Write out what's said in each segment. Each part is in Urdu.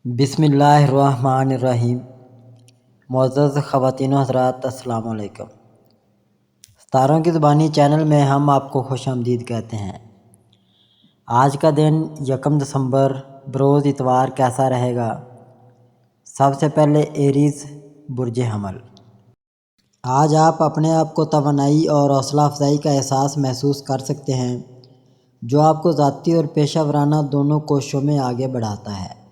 بسم اللہ الرحمن الرحیم۔ معزز خواتین و حضرات، السلام علیکم۔ ستاروں کی زبانی چینل میں ہم آپ کو خوش آمدید کہتے ہیں۔ آج کا دن 1 دسمبر بروز اتوار کیسا رہے گا؟ سب سے پہلے ایریز برج حمل۔ آج آپ اپنے آپ کو توانائی اور حوصلہ افزائی کا احساس محسوس کر سکتے ہیں، جو آپ کو ذاتی اور پیشہ ورانہ دونوں کوششوں میں آگے بڑھاتا ہے۔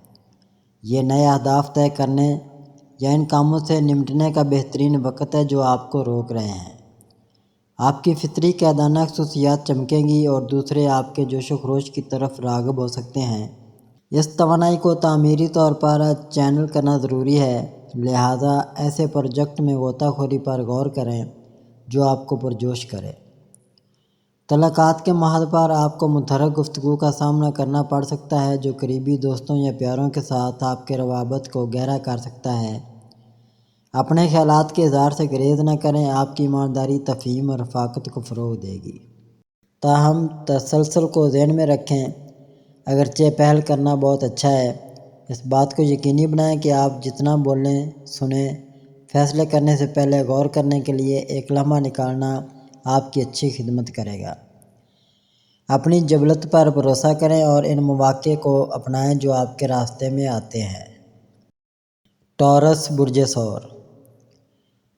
یہ نئے اہداف طے کرنے یا ان کاموں سے نمٹنے کا بہترین وقت ہے جو آپ کو روک رہے ہیں۔ آپ کی فطری قیادانہ خصوصیات چمکیں گی اور دوسرے آپ کے جوش و خروش کی طرف راغب ہو سکتے ہیں۔ اس توانائی کو تعمیری طور پر چینل کرنا ضروری ہے، لہٰذا ایسے پروجیکٹ میں غوطہ خوری پر غور کریں جو آپ کو پرجوش کرے۔ تعلقات کے محاذ پر آپ کو متحرک گفتگو کا سامنا کرنا پڑ سکتا ہے جو قریبی دوستوں یا پیاروں کے ساتھ آپ کے روابط کو گہرا کر سکتا ہے۔ اپنے خیالات کے اظہار سے گریز نہ کریں، آپ کی ایمانداری تفہیم اور رفاقت کو فروغ دے گی۔ تاہم تسلسل کو ذہن میں رکھیں، اگرچہ پہل کرنا بہت اچھا ہے، اس بات کو یقینی بنائیں کہ آپ جتنا بولیں سنیں۔ فیصلے کرنے سے پہلے غور کرنے کے لیے ایک لمحہ نکالنا آپ کی اچھی خدمت کرے گا۔ اپنی جبلت پر بھروسہ کریں اور ان مواقع کو اپنائیں جو آپ کے راستے میں آتے ہیں۔ ٹورس برج ثور۔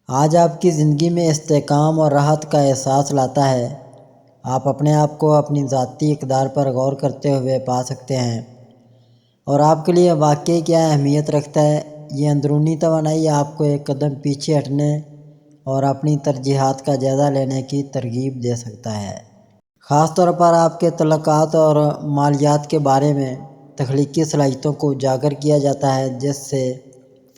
آج آپ کی زندگی میں استحکام اور راحت کا احساس لاتا ہے۔ آپ اپنے آپ کو اپنی ذاتی اقدار پر غور کرتے ہوئے پا سکتے ہیں اور آپ کے لیے واقعی کیا اہمیت رکھتا ہے۔ یہ اندرونی توانائی آپ کو ایک قدم پیچھے ہٹنے اور اپنی ترجیحات کا جائزہ لینے کی ترغیب دے سکتا ہے۔ خاص طور پر آپ کے تعلقات اور مالیات کے بارے میں تخلیقی صلاحیتوں کو اجاگر کیا جاتا ہے، جس سے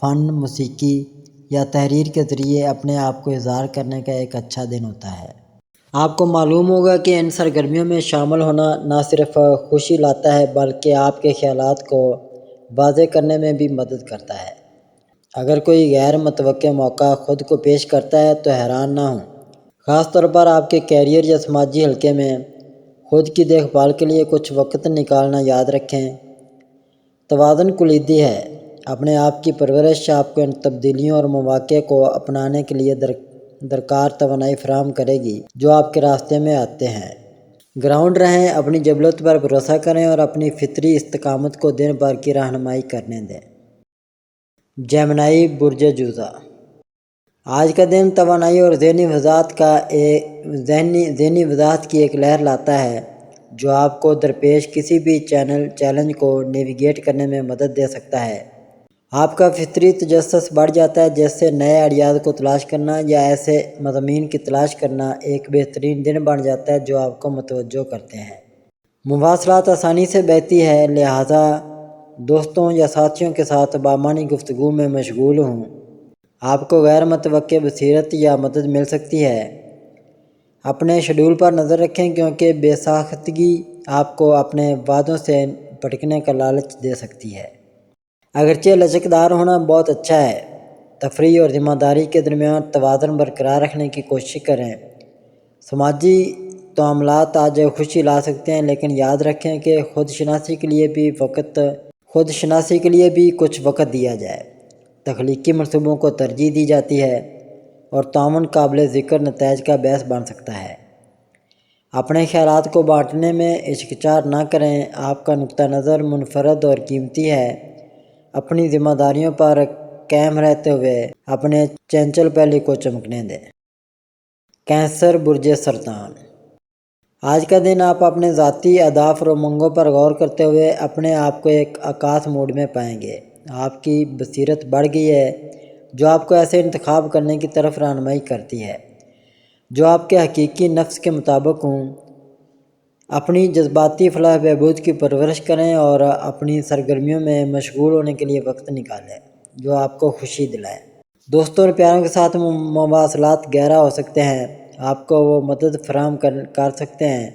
فن، موسیقی یا تحریر کے ذریعے اپنے آپ کو اظہار کرنے کا ایک اچھا دن ہوتا ہے۔ آپ کو معلوم ہوگا کہ ان سرگرمیوں میں شامل ہونا نہ صرف خوشی لاتا ہے بلکہ آپ کے خیالات کو واضح کرنے میں بھی مدد کرتا ہے۔ اگر کوئی غیر متوقع موقع خود کو پیش کرتا ہے تو حیران نہ ہوں، خاص طور پر آپ کے کیریئر یا سماجی حلقے میں۔ خود کی دیکھ بھال کے لیے کچھ وقت نکالنا یاد رکھیں۔ توازن کلیدی ہے۔ اپنے آپ کی پرورش آپ کو ان تبدیلیوں اور مواقع کو اپنانے کے لیے درکار توانائی فراہم کرے گی جو آپ کے راستے میں آتے ہیں۔ گراؤنڈ رہیں، اپنی جبلت پر بھروسہ کریں اور اپنی فطری استقامت کو دن بھر کی رہنمائی کرنے دیں۔ جیمنائی برج جوزہ۔ آج کا دن توانائی اور ذہنی وضاحت کی ایک لہر لاتا ہے جو آپ کو درپیش کسی بھی چیلنج کو نیویگیٹ کرنے میں مدد دے سکتا ہے۔ آپ کا فطری تجسس بڑھ جاتا ہے، جس سے نئے آئیڈیاز کو تلاش کرنا یا ایسے مضامین کی تلاش کرنا ایک بہترین دن بن جاتا ہے جو آپ کو متوجہ کرتے ہیں۔ مواصلات آسانی سے بہتی ہے، لہٰذا دوستوں یا ساتھیوں کے ساتھ بامعنی گفتگو میں مشغول ہوں۔ آپ کو غیر متوقع بصیرت یا مدد مل سکتی ہے۔ اپنے شیڈول پر نظر رکھیں کیونکہ بے ساختگی آپ کو اپنے وعدوں سے بھٹکنے کا لالچ دے سکتی ہے۔ اگرچہ لچکدار ہونا بہت اچھا ہے، تفریح اور ذمہ داری کے درمیان توازن برقرار رکھنے کی کوشش کریں۔ سماجی تعاملات آج خوشی لا سکتے ہیں، لیکن یاد رکھیں کہ خود شناسی کے لیے بھی کچھ وقت دیا جائے۔ تخلیقی منصوبوں کو ترجیح دی جاتی ہے اور تعاون قابل ذکر نتائج کا باعث بن سکتا ہے۔ اپنے خیالات کو بانٹنے میں ہچکچاہٹ نہ کریں، آپ کا نقطہ نظر منفرد اور قیمتی ہے۔ اپنی ذمہ داریوں پر قائم رہتے ہوئے اپنے چنچل پہلو کو چمکنے دیں۔ کینسر برج سرطان۔ آج کا دن آپ اپنے ذاتی اہداف اور امنگوں پر غور کرتے ہوئے اپنے آپ کو ایک عکاس موڈ میں پائیں گے۔ آپ کی بصیرت بڑھ گئی ہے جو آپ کو ایسے انتخاب کرنے کی طرف رہنمائی کرتی ہے جو آپ کے حقیقی نفس کے مطابق ہوں۔ اپنی جذباتی فلاح بہبود کی پرورش کریں اور اپنی سرگرمیوں میں مشغول ہونے کے لیے وقت نکالیں جو آپ کو خوشی دلائیں۔ دوستوں اور پیاروں کے ساتھ مواصلات گہرا ہو سکتے ہیں۔ آپ کو وہ مدد فراہم کر سکتے ہیں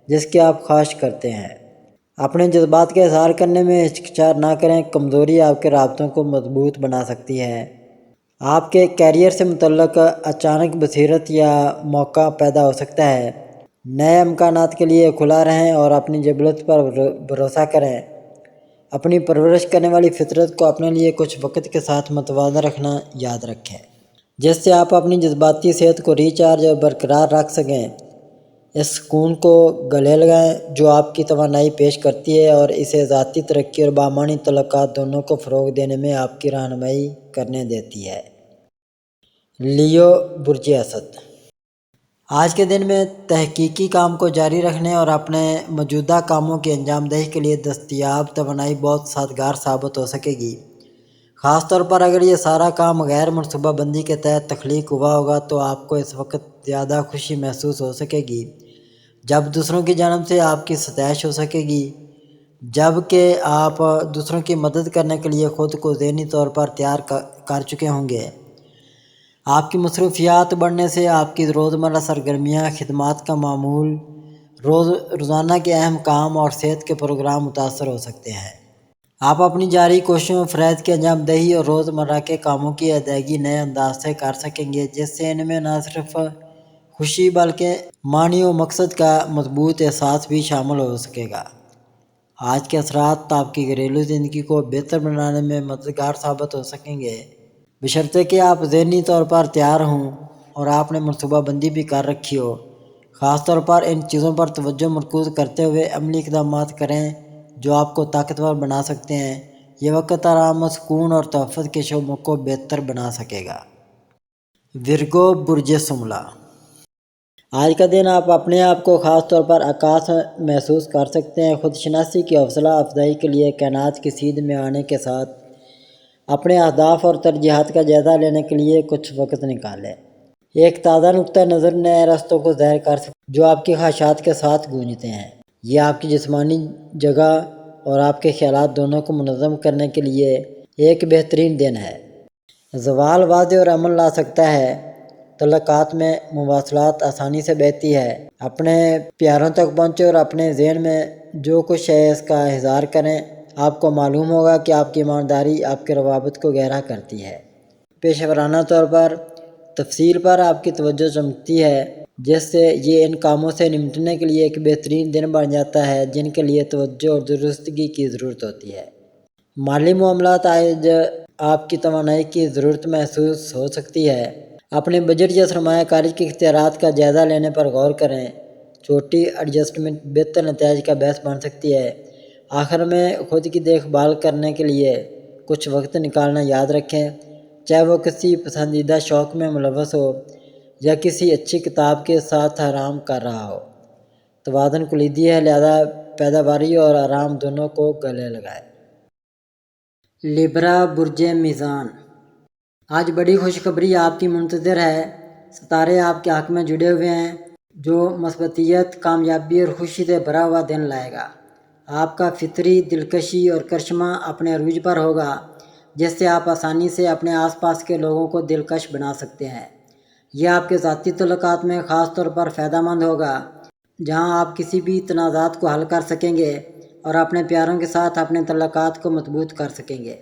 جس کی آپ خواہش کرتے ہیں۔ اپنے جذبات کا اظہار کرنے میں ہچکچاہٹ نہ کریں، کمزوری آپ کے رابطوں کو مضبوط بنا سکتی ہے۔ آپ کے کیریئر سے متعلق اچانک بصیرت یا موقع پیدا ہو سکتا ہے۔ نئے امکانات کے لیے کھلا رہیں اور اپنی جبلت پر بھروسہ کریں۔ اپنی پرورش کرنے والی فطرت کو اپنے لیے کچھ وقت کے ساتھ متوازن رکھنا یاد رکھیں، جس سے آپ اپنی جذباتی صحت کو ریچارج اور برقرار رکھ سکیں۔ اس سکون کو گلے لگائیں جو آپ کی توانائی پیش کرتی ہے اور اسے ذاتی ترقی اور بامعنی تعلقات دونوں کو فروغ دینے میں آپ کی رہنمائی کرنے دیتی ہے۔ لیو برج اسد، آج کے دن میں تحقیقی کام کو جاری رکھنے اور اپنے موجودہ کاموں کی انجام دہی کے لیے دستیاب توانائی بہت سازگار ثابت ہو سکے گی۔ خاص طور پر اگر یہ سارا کام غیر منصوبہ بندی کے تحت تخلیق ہوا ہوگا تو آپ کو اس وقت زیادہ خوشی محسوس ہو سکے گی جب دوسروں کی جانب سے آپ کی ستائش ہو سکے گی، جب کہ آپ دوسروں کی مدد کرنے کے لیے خود کو ذہنی طور پر تیار کر چکے ہوں گے۔ آپ کی مصروفیات بڑھنے سے آپ کی روزمرہ سرگرمیاں، خدمات کا معمول، روزانہ کے اہم کام اور صحت کے پروگرام متاثر ہو سکتے ہیں۔ آپ اپنی جاری کوششوں، فرائض کی انجام دہی اور روزمرہ کے کاموں کی ادائیگی نئے انداز سے کر سکیں گے، جس سے ان میں نہ صرف خوشی بلکہ معنی و مقصد کا مضبوط احساس بھی شامل ہو سکے گا۔ آج کے اثرات آپ کی گھریلو زندگی کو بہتر بنانے میں مددگار ثابت ہو سکیں گے، بشرطے کہ آپ ذہنی طور پر تیار ہوں اور آپ نے منصوبہ بندی بھی کر رکھی ہو۔ خاص طور پر ان چیزوں پر توجہ مرکوز کرتے ہوئے عملی اقدامات کریں جو آپ کو طاقتور بنا سکتے ہیں۔ یہ وقت آرام، سکون اور تحفظ کے شعبوں کو بہتر بنا سکے گا۔ ورگو برج شملہ، آج کا دن آپ اپنے آپ کو خاص طور پر عکاس محسوس کر سکتے ہیں۔ خود شناسی کی حوصلہ افزائی کے لیے کائنات کی سیدھ میں آنے کے ساتھ اپنے اہداف اور ترجیحات کا جائزہ لینے کے لیے کچھ وقت نکالیں۔ ایک تازہ نقطہ نظر نئے راستوں کو ظاہر کر سکتے ہیں جو آپ کی خواہشات کے ساتھ گونجتے ہیں۔ یہ آپ کی جسمانی جگہ اور آپ کے خیالات دونوں کو منظم کرنے کے لیے ایک بہترین دن ہے۔ زوال واضح اور امن لا سکتا ہے۔ تعلقات میں مواصلات آسانی سے بہتی ہے۔ اپنے پیاروں تک پہنچیں اور اپنے ذہن میں جو کچھ ہے اس کا اظہار کریں۔ آپ کو معلوم ہوگا کہ آپ کی ایمانداری آپ کے روابط کو گہرا کرتی ہے۔ پیشہ ورانہ طور پر تفصیل پر آپ کی توجہ چمکتی ہے، جس سے یہ ان کاموں سے نمٹنے کے لیے ایک بہترین دن بن جاتا ہے جن کے لیے توجہ اور درستگی کی ضرورت ہوتی ہے۔ مالی معاملات، آج آپ کی توانائی کی ضرورت محسوس ہو سکتی ہے۔ اپنے بجٹ یا سرمایہ کاری کے اختیارات کا جائزہ لینے پر غور کریں۔ چھوٹی ایڈجسٹمنٹ بہتر نتائج کا باعث بن سکتی ہے۔ آخر میں خود کی دیکھ بھال کرنے کے لیے کچھ وقت نکالنا یاد رکھیں، چاہے وہ کسی پسندیدہ شوق میں ملوث ہو یا کسی اچھی کتاب کے ساتھ آرام کر رہا ہو۔ توازن کلیدی ہے، لہذا پیداواری اور آرام دونوں کو گلے لگائیں۔ لیبرا برج میزان، آج بڑی خوشخبری آپ کی منتظر ہے۔ ستارے آپ کے حق میں جڑے ہوئے ہیں جو مثبتیت، کامیابی اور خوشی سے بھرا ہوا دن لائے گا۔ آپ کا فطری دلکشی اور کرشمہ اپنے عروج پر ہوگا، جس سے آپ آسانی سے اپنے آس پاس کے لوگوں کو دلکش بنا سکتے ہیں۔ یہ آپ کے ذاتی تعلقات میں خاص طور پر فائدہ مند ہوگا، جہاں آپ کسی بھی تنازعات کو حل کر سکیں گے اور اپنے پیاروں کے ساتھ اپنے تعلقات کو مضبوط کر سکیں گے۔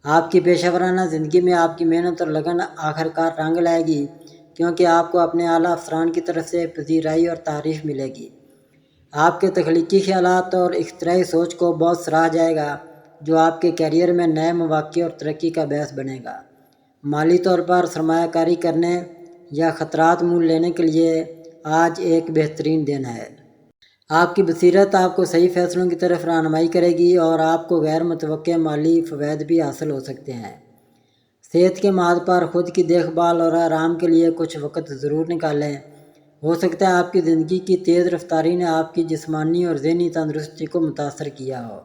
آپ کی پیشہ ورانہ زندگی میں آپ کی محنت اور لگن آخر کار رنگ لائے گی، کیونکہ آپ کو اپنے اعلیٰ افسران کی طرف سے پذیرائی اور تعریف ملے گی۔ آپ کے تخلیقی خیالات اور اختراعی سوچ کو بہت سراہا جائے گا، جو آپ کے کیریئر میں نئے مواقع اور ترقی کا باعث بنے گا۔ مالی طور پر سرمایہ کاری کرنے یا خطرات مول لینے کے لیے آج ایک بہترین دن ہے۔ آپ کی بصیرت آپ کو صحیح فیصلوں کی طرف رہنمائی کرے گی اور آپ کو غیر متوقع مالی فوائد بھی حاصل ہو سکتے ہیں۔ صحت کے محاذ پر خود کی دیکھ بھال اور آرام کے لیے کچھ وقت ضرور نکالیں۔ ہو سکتا ہے آپ کی زندگی کی تیز رفتاری نے آپ کی جسمانی اور ذہنی تندرستی کو متاثر کیا ہو۔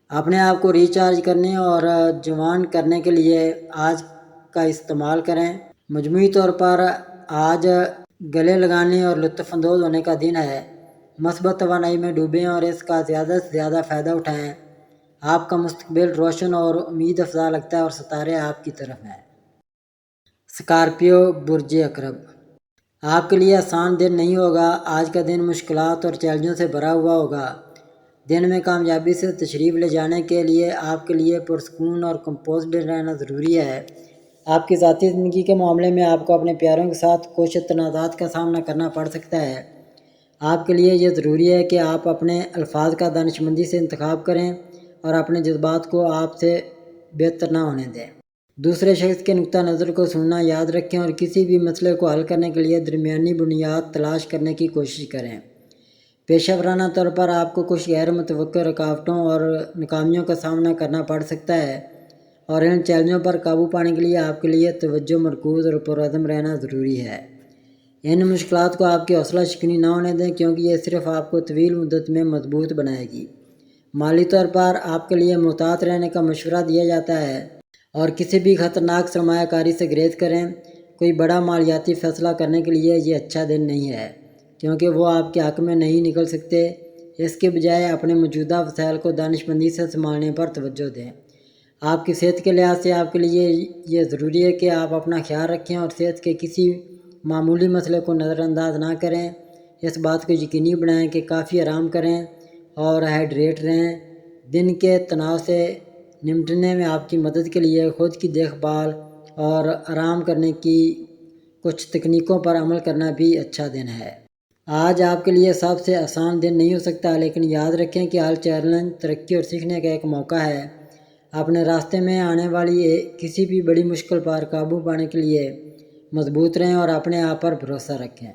اپنے آپ کو ریچارج کرنے اور جوان کرنے کے لیے آج کا استعمال کریں۔ مجموعی طور پر آج گلے لگانے اور لطف اندوز ہونے کا دن ہے۔ مثبت توانائی میں ڈوبیں اور اس کا زیادہ سے زیادہ فائدہ اٹھائیں۔ آپ کا مستقبل روشن اور امید افزا لگتا ہے اور ستارے آپ کی طرف ہیں۔ اسکارپیو برج عقرب، آپ کے لیے آسان دن نہیں ہوگا۔ آج کا دن مشکلات اور چیلنجوں سے بھرا ہوا ہوگا۔ دن میں کامیابی سے تشریف لے جانے کے لیے آپ کے لیے پرسکون اور کمپوزڈ رہنا ضروری ہے۔ آپ کی ذاتی زندگی کے معاملے میں آپ کو اپنے پیاروں کے ساتھ کچھ تنازعات کا سامنا کرنا پڑ سکتا ہے۔ آپ کے لیے یہ ضروری ہے کہ آپ اپنے الفاظ کا دانشمندی سے انتخاب کریں اور اپنے جذبات کو آپ سے بہتر نہ ہونے دیں۔ دوسرے شخص کے نقطہ نظر کو سننا یاد رکھیں اور کسی بھی مسئلے کو حل کرنے کے لیے درمیانی بنیاد تلاش کرنے کی کوشش کریں۔ پیشہ ورانہ طور پر آپ کو کچھ غیر متوقع رکاوٹوں اور ناکامیوں کا سامنا کرنا پڑ سکتا ہے، اور ان چیلنجوں پر قابو پانے کے لیے آپ کے لیے توجہ مرکوز اور پرعزم رہنا ضروری ہے۔ ان مشکلات کو آپ کی حوصلہ شکنی نہ ہونے دیں، کیونکہ یہ صرف آپ کو طویل مدت میں مضبوط بنائے گی۔ مالی طور پر آپ کے لیے محتاط رہنے کا مشورہ دیا جاتا ہے اور کسی بھی خطرناک سرمایہ کاری سے گریز کریں۔ کوئی بڑا مالیاتی فیصلہ کرنے کے لیے یہ اچھا دن نہیں ہے، کیونکہ وہ آپ کے حق میں نہیں نکل سکتے۔ اس کے بجائے اپنے موجودہ وسائل کو دانشمندی سے سنبھالنے پر توجہ دیں۔ آپ کی صحت کے لحاظ سے آپ کے لیے یہ ضروری ہے کہ آپ اپنا خیال رکھیں اور صحت کے کسی معمولی مسئلے کو نظر انداز نہ کریں۔ اس بات کو یقینی بنائیں کہ کافی آرام کریں اور ہائیڈریٹ رہیں۔ دن کے تناؤ سے نمٹنے میں آپ کی مدد کے لیے خود کی دیکھ بھال اور آرام کرنے کی کچھ تکنیکوں پر عمل کرنا بھی اچھا دن ہے۔ آج آپ کے لیے سب سے آسان دن نہیں ہو سکتا، لیکن یاد رکھیں کہ ہر چیلنج ترقی اور سیکھنے کا ایک موقع ہے۔ اپنے راستے میں آنے والی کسی بھی بڑی مشکل پر قابو پانے کے لیے مضبوط رہیں اور اپنے آپ پر بھروسہ رکھیں۔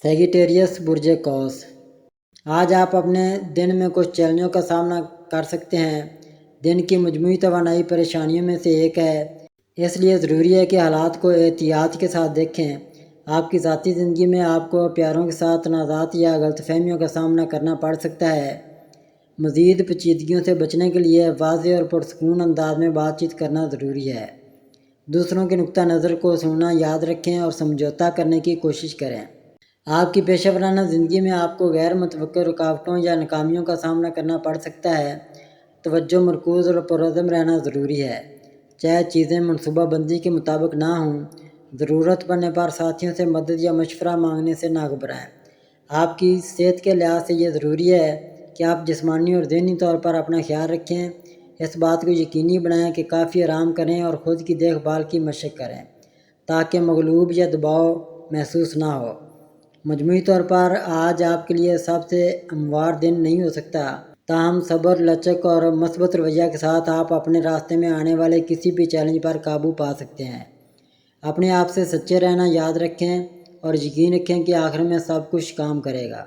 سیجیٹیریس برج قوس، آج آپ اپنے دن میں کچھ چیلنجوں کا سامنا کر سکتے ہیں۔ دن کی مجموعی توانائی پریشانیوں میں سے ایک ہے، اس لیے ضروری ہے کہ حالات کو احتیاط کے ساتھ دیکھیں۔ آپ کی ذاتی زندگی میں آپ کو پیاروں کے ساتھ تنازعات یا غلط فہمیوں کا سامنا کرنا پڑ سکتا ہے۔ مزید پیچیدگیوں سے بچنے کے لیے واضح اور پرسکون انداز میں بات چیت کرنا ضروری ہے۔ دوسروں کے نقطہ نظر کو سننا یاد رکھیں اور سمجھوتہ کرنے کی کوشش کریں۔ آپ کی پیشہ ورانہ زندگی میں آپ کو غیر متوقع رکاوٹوں یا ناکامیوں کا سامنا کرنا پڑ سکتا ہے۔ توجہ مرکوز اور پرعزم رہنا ضروری ہے، چاہے چیزیں منصوبہ بندی کے مطابق نہ ہوں۔ ضرورت پڑنے پر ساتھیوں سے مدد یا مشورہ مانگنے سے نہ گھبرائیں۔ آپ کی صحت کے لحاظ سے یہ ضروری ہے کہ آپ جسمانی اور ذہنی طور پر اپنا خیال رکھیں۔ اس بات کو یقینی بنائیں کہ کافی آرام کریں اور خود کی دیکھ بھال کی مشق کریں تاکہ مغلوب یا دباؤ محسوس نہ ہو۔ مجموعی طور پر آج آپ کے لیے سب سے ہموار دن نہیں ہو سکتا، تاہم صبر، لچک اور مثبت رویہ کے ساتھ آپ اپنے راستے میں آنے والے کسی بھی چیلنج پر قابو پا سکتے ہیں۔ اپنے آپ سے سچے رہنا یاد رکھیں اور یقین رکھیں کہ آخر میں سب کچھ کام کرے گا۔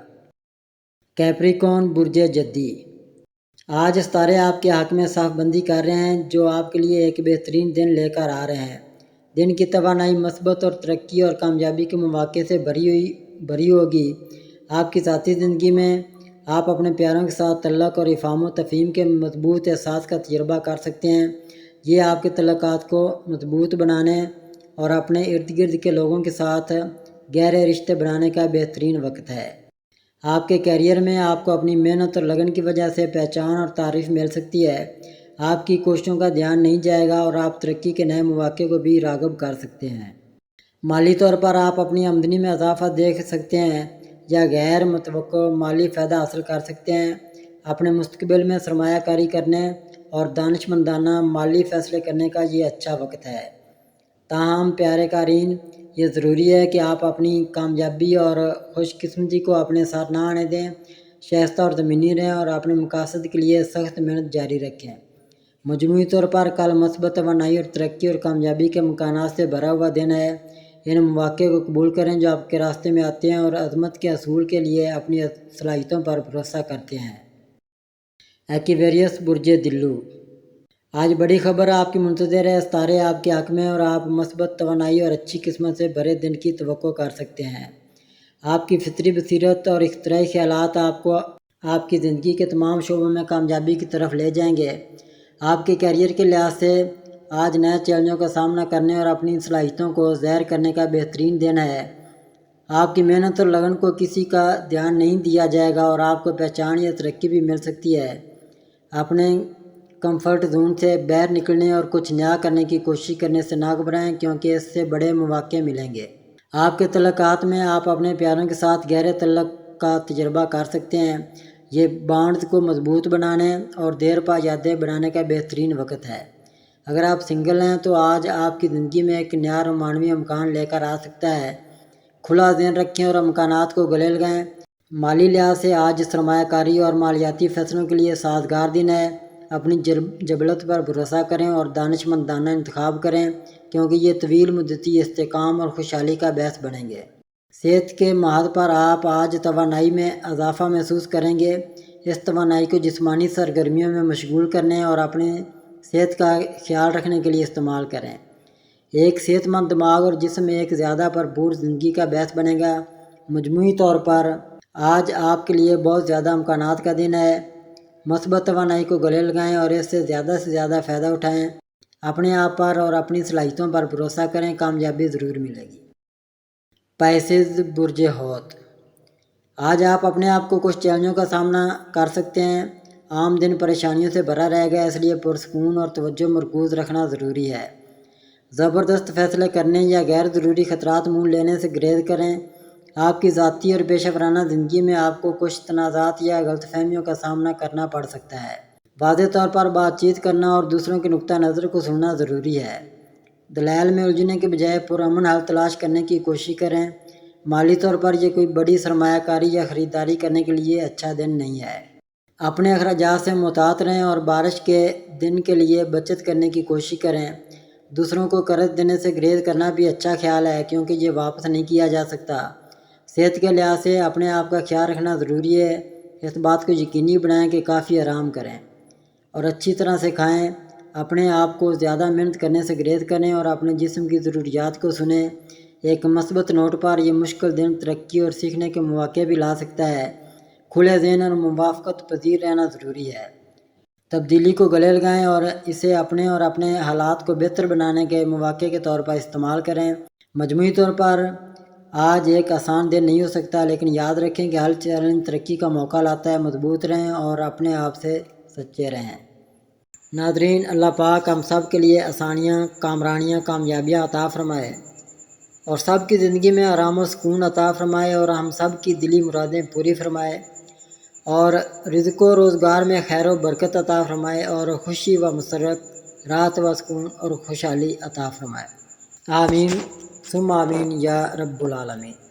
کیپریکون برج جدی، آج ستارے آپ کے حق میں صف بندی کر رہے ہیں، جو آپ کے لیے ایک بہترین دن لے کر آ رہے ہیں۔ دن کی توانائی مثبت اور ترقی اور کامیابی کے مواقع سے بھری ہوگی۔ آپ کی ذاتی زندگی میں آپ اپنے پیاروں کے ساتھ تعلق اور افہام و تفہیم کے مضبوط احساس کا تجربہ کر سکتے ہیں۔ یہ آپ کے تعلقات کو مضبوط بنانے اور اپنے ارد گرد کے لوگوں کے ساتھ گہرے رشتے بنانے کا بہترین وقت ہے۔ آپ کے کیریئر میں آپ کو اپنی محنت اور لگن کی وجہ سے پہچان اور تعریف مل سکتی ہے۔ آپ کی کوششوں کا دھیان نہیں جائے گا اور آپ ترقی کے نئے مواقع کو بھی راغب کر سکتے ہیں۔ مالی طور پر آپ اپنی آمدنی میں اضافہ دیکھ سکتے ہیں یا غیر متوقع مالی فائدہ حاصل کر سکتے ہیں۔ اپنے مستقبل میں سرمایہ کاری کرنے اور دانشمندانہ مالی فیصلے کرنے کا یہ اچھا وقت ہے۔ تاہم پیارے قارئین، یہ ضروری ہے کہ آپ اپنی کامیابی اور خوش قسمتی کو اپنے ساتھ نہ آنے دیں۔ شائستہ اور ضمنی رہیں اور اپنے مقاصد کے لیے سخت محنت جاری رکھیں۔ مجموعی طور پر کل مثبت توانائی اور ترقی اور کامیابی کے امکانات سے بھرا ہوا دن ہے۔ ان مواقع کو قبول کریں جو آپ کے راستے میں آتے ہیں اور عظمت کے حصول کے لیے اپنی صلاحیتوں پر بھروسہ کرتے ہیں۔ ایکویریس برج دلو، آج بڑی خبر آپ کی منتظر ہے۔ ستارے آپ کے حق میں اور آپ مثبت توانائی اور اچھی قسمت سے بھرے دن کی توقع کر سکتے ہیں۔ آپ کی فطری بصیرت اور اختراعی خیالات آپ کو آپ کی زندگی کے تمام شعبوں میں کامیابی کی طرف لے جائیں گے۔ آپ کے کیریئر کے لحاظ سے آج نئے چیلنجوں کا سامنا کرنے اور اپنی صلاحیتوں کو ظاہر کرنے کا بہترین دن ہے۔ آپ کی محنت اور لگن کو کسی کا دھیان نہیں دیا جائے گا اور آپ کو پہچان یا ترقی بھی مل سکتی ہے۔ اپنے کمفرٹ زون سے باہر نکلنے اور کچھ نیا کرنے کی کوشش کرنے سے نہ گھبرائیں، کیونکہ اس سے بڑے مواقع ملیں گے۔ آپ کے تعلقات میں آپ اپنے پیاروں کے ساتھ گہرے تعلق کا تجربہ کر سکتے ہیں۔ یہ بانڈز کو مضبوط بنانے اور دیر پا یادیں بنانے کا بہترین وقت ہے۔ اگر آپ سنگل ہیں تو آج آپ کی زندگی میں ایک نیا رومانوی امکان لے کر آ سکتا ہے۔ کھلا ذہن رکھیں اور امکانات کو گلے لگائیں۔ مالی لحاظ سے آج سرمایہ کاری اور مالیاتی فیصلوں کے لیے سازگار دن ہے۔ اپنی جبلت پر بھروسہ کریں اور دانش مندانہ انتخاب کریں، کیونکہ یہ طویل مدتی استحکام اور خوشحالی کا باعث بنیں گے۔ صحت کے محاذ پر آپ آج توانائی میں اضافہ محسوس کریں گے۔ اس توانائی کو جسمانی سرگرمیوں میں مشغول کرنے اور اپنی صحت کا خیال رکھنے کے لیے استعمال کریں۔ ایک صحت مند دماغ اور جسم ایک زیادہ بھرپور زندگی کا باعث بنے گا۔ مجموعی طور پر آج آپ کے لیے بہت زیادہ امکانات کا دن ہے۔ مثبت توانائی کو گلے لگائیں اور اس سے زیادہ فائدہ اٹھائیں۔ اپنے آپ پر اور اپنی صلاحیتوں پر بھروسہ کریں، کامیابی ضرور ملے گی۔ پیسز برج حوت، آج آپ اپنے آپ کو کچھ چیلنجوں کا سامنا کر سکتے ہیں۔ عام دن پریشانیوں سے بھرا رہے گا، اس لیے پرسکون اور توجہ مرکوز رکھنا ضروری ہے۔ زبردست فیصلے کرنے یا غیر ضروری خطرات منہ لینے سے گریز کریں۔ آپ کی ذاتی اور پیشہ ورانہ زندگی میں آپ کو کچھ تنازعات یا غلط فہمیوں کا سامنا کرنا پڑ سکتا ہے۔ واضح طور پر بات چیت کرنا اور دوسروں کے نقطہ نظر کو سننا ضروری ہے۔ دلائل میں الجھنے کے بجائے پرامن حل تلاش کرنے کی کوشش کریں۔ مالی طور پر یہ کوئی بڑی سرمایہ کاری یا خریداری کرنے کے لیے اچھا دن نہیں ہے۔ اپنے اخراجات سے محتاط رہیں اور بارش کے دن کے لیے بچت کرنے کی کوشش کریں۔ دوسروں کو قرض دینے سے گریز کرنا بھی اچھا خیال ہے، کیونکہ یہ واپس نہیں کیا جا سکتا۔ صحت کے لحاظ سے اپنے آپ کا خیال رکھنا ضروری ہے۔ اس بات کو یقینی بنائیں کہ کافی آرام کریں اور اچھی طرح سے کھائیں۔ اپنے آپ کو زیادہ محنت کرنے سے گریز کریں اور اپنے جسم کی ضروریات کو سنیں۔ ایک مثبت نوٹ پر یہ مشکل دن ترقی اور سیکھنے کے مواقع بھی لا سکتا ہے۔ کھلے ذہن اور موافقت پذیر رہنا ضروری ہے۔ تبدیلی کو گلے لگائیں اور اسے اپنے اور اپنے حالات کو بہتر بنانے کے مواقع کے طور پر استعمال کریں۔ مجموعی طور پر آج ایک آسان دن نہیں ہو سکتا، لیکن یاد رکھیں کہ ہر چیلنج ترقی کا موقع لاتا ہے۔ مضبوط رہیں اور اپنے آپ سے سچے رہیں۔ ناظرین، اللہ پاک ہم سب کے لیے آسانیاں، کامرانیاں، کامیابیاں عطا فرمائے اور سب کی زندگی میں آرام و سکون عطا فرمائے اور ہم سب کی دلی مرادیں پوری فرمائے اور رزق و روزگار میں خیر و برکت عطا فرمائے اور خوشی و مسرت، راحت و سکون اور خوشحالی عطا فرمائے۔ آمین ثم آمین یا رب العالمین۔